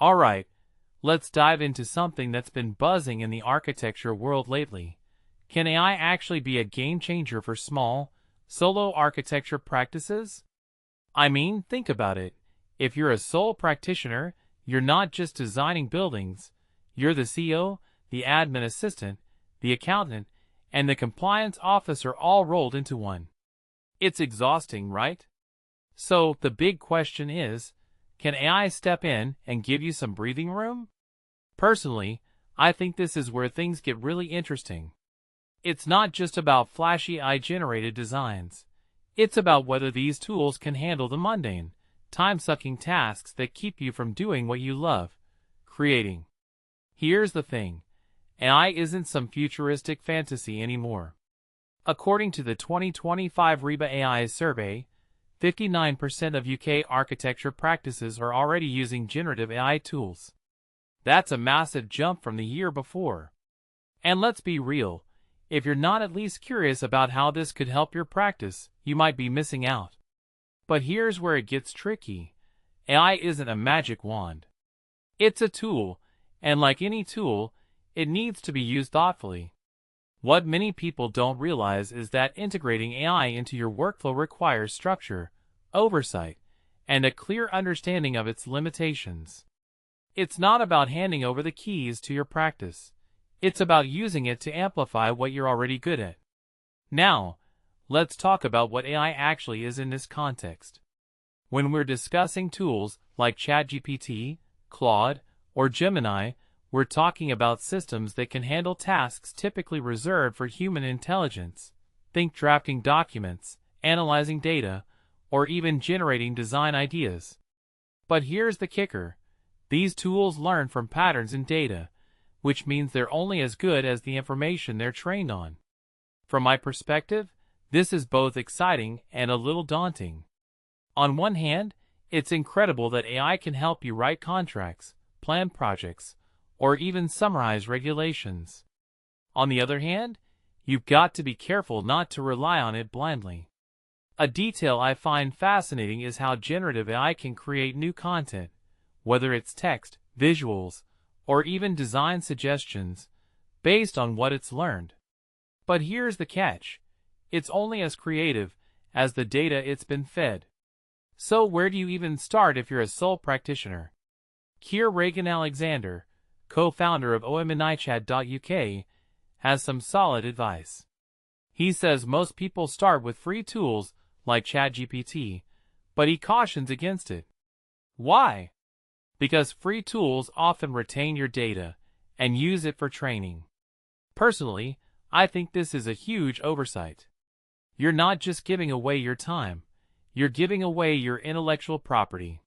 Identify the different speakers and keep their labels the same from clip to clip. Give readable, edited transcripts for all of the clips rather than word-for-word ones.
Speaker 1: Alright, let's dive into something that's been buzzing in the architecture world lately. Can AI actually be a game changer for small, solo architecture practices? I mean, think about it. If you're a sole practitioner, you're not just designing buildings, you're the CEO, the admin assistant, the accountant, and the compliance officer all rolled into one. It's exhausting, right? So, the big question is, can AI step in and give you some breathing room? Personally, I think this is where things get really interesting. It's not just about flashy AI-generated designs. It's about whether these tools can handle the mundane, time-sucking tasks that keep you from doing what you love, creating. Here's the thing. AI isn't some futuristic fantasy anymore. According to the 2025 RIBA AI survey, 59% of UK architecture practices are already using generative AI tools. That's a massive jump from the year before. And let's be real, if you're not at least curious about how this could help your practice, you might be missing out. But here's where it gets tricky. AI isn't a magic wand. It's a tool, and like any tool, it needs to be used thoughtfully. What many people don't realize is that integrating AI into your workflow requires structure, oversight, and a clear understanding of its limitations. It's not about handing over the keys to your practice. It's about using it to amplify what you're already good at. Now, let's talk about what AI actually is in this context. When we're discussing tools like ChatGPT, Claude, or Gemini, we're talking about systems that can handle tasks typically reserved for human intelligence. Think drafting documents, analyzing data, or even generating design ideas. But here's the kicker. These tools learn from patterns in data, which means they're only as good as the information they're trained on. From my perspective, this is both exciting and a little daunting. On one hand, it's incredible that AI can help you write contracts, plan projects, or even summarize regulations. On the other hand, you've got to be careful not to rely on it blindly. A detail I find fascinating is how generative AI can create new content, whether it's text, visuals, or even design suggestions, based on what it's learned. But here's the catch. It's only as creative as the data it's been fed. So where do you even start if you're a sole practitioner? Keir Regan-Alexander, co-founder of omniChat.uk, has some solid advice. He says most people start with free tools like ChatGPT, but he cautions against it. Why? Because free tools often retain your data and use it for training. Personally, I think this is a huge oversight. You're not just giving away your time, you're giving away your intellectual property.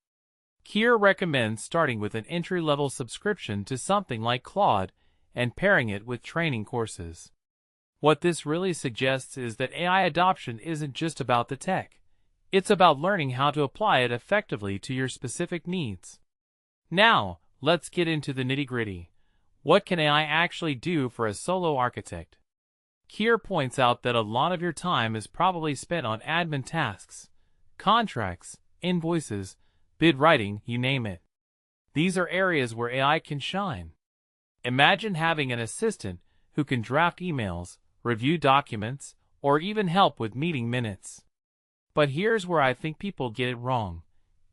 Speaker 1: Keir recommends starting with an entry-level subscription to something like Claude and pairing it with training courses. What this really suggests is that AI adoption isn't just about the tech. It's about learning how to apply it effectively to your specific needs. Now, let's get into the nitty-gritty. What can AI actually do for a solo architect? Keir points out that a lot of your time is probably spent on admin tasks, contracts, invoices, bid writing, you name it. These are areas where AI can shine. Imagine having an assistant who can draft emails, review documents, or even help with meeting minutes. But here's where I think people get it wrong.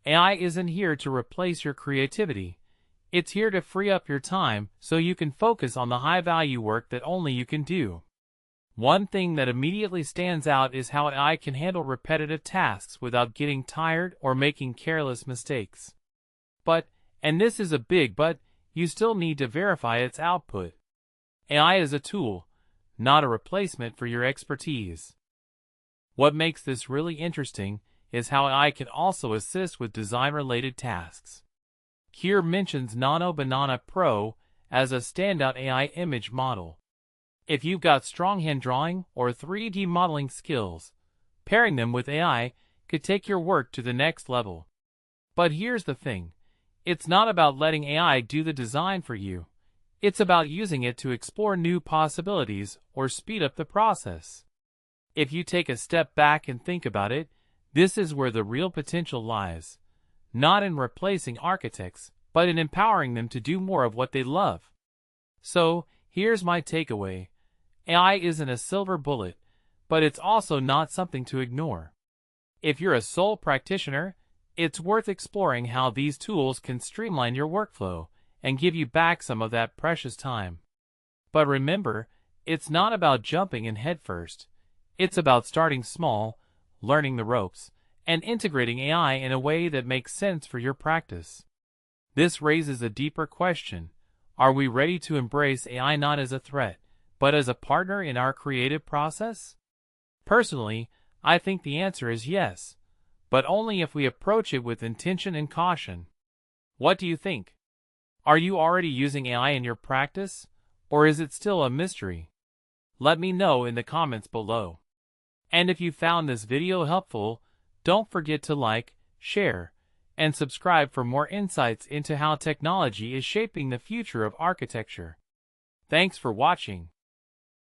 Speaker 1: AI isn't here to replace your creativity. It's here to free up your time so you can focus on the high-value work that only you can do. One thing that immediately stands out is how AI can handle repetitive tasks without getting tired or making careless mistakes. But, and this is a big but, you still need to verify its output. AI is a tool, not a replacement for your expertise. What makes this really interesting is how AI can also assist with design-related tasks. Keir mentions Nano Banana Pro as a standout AI image model. If you've got strong hand drawing or 3D modeling skills, pairing them with AI could take your work to the next level. But here's the thing. It's not about letting AI do the design for you. It's about using it to explore new possibilities or speed up the process. If you take a step back and think about it, this is where the real potential lies. Not in replacing architects, but in empowering them to do more of what they love. So, here's my takeaway. AI isn't a silver bullet, but it's also not something to ignore. If you're a sole practitioner, it's worth exploring how these tools can streamline your workflow and give you back some of that precious time. But remember, it's not about jumping in headfirst. It's about starting small, learning the ropes, and integrating AI in a way that makes sense for your practice. This raises a deeper question. Are we ready to embrace AI not as a threat, but as a partner in our creative process? Personally, I think the answer is yes, but only if we approach it with intention and caution. What do you think? Are you already using AI in your practice, or is it still a mystery? Let me know in the comments below. And if you found this video helpful, don't forget to like, share, and subscribe for more insights into how technology is shaping the future of architecture. Thanks for watching.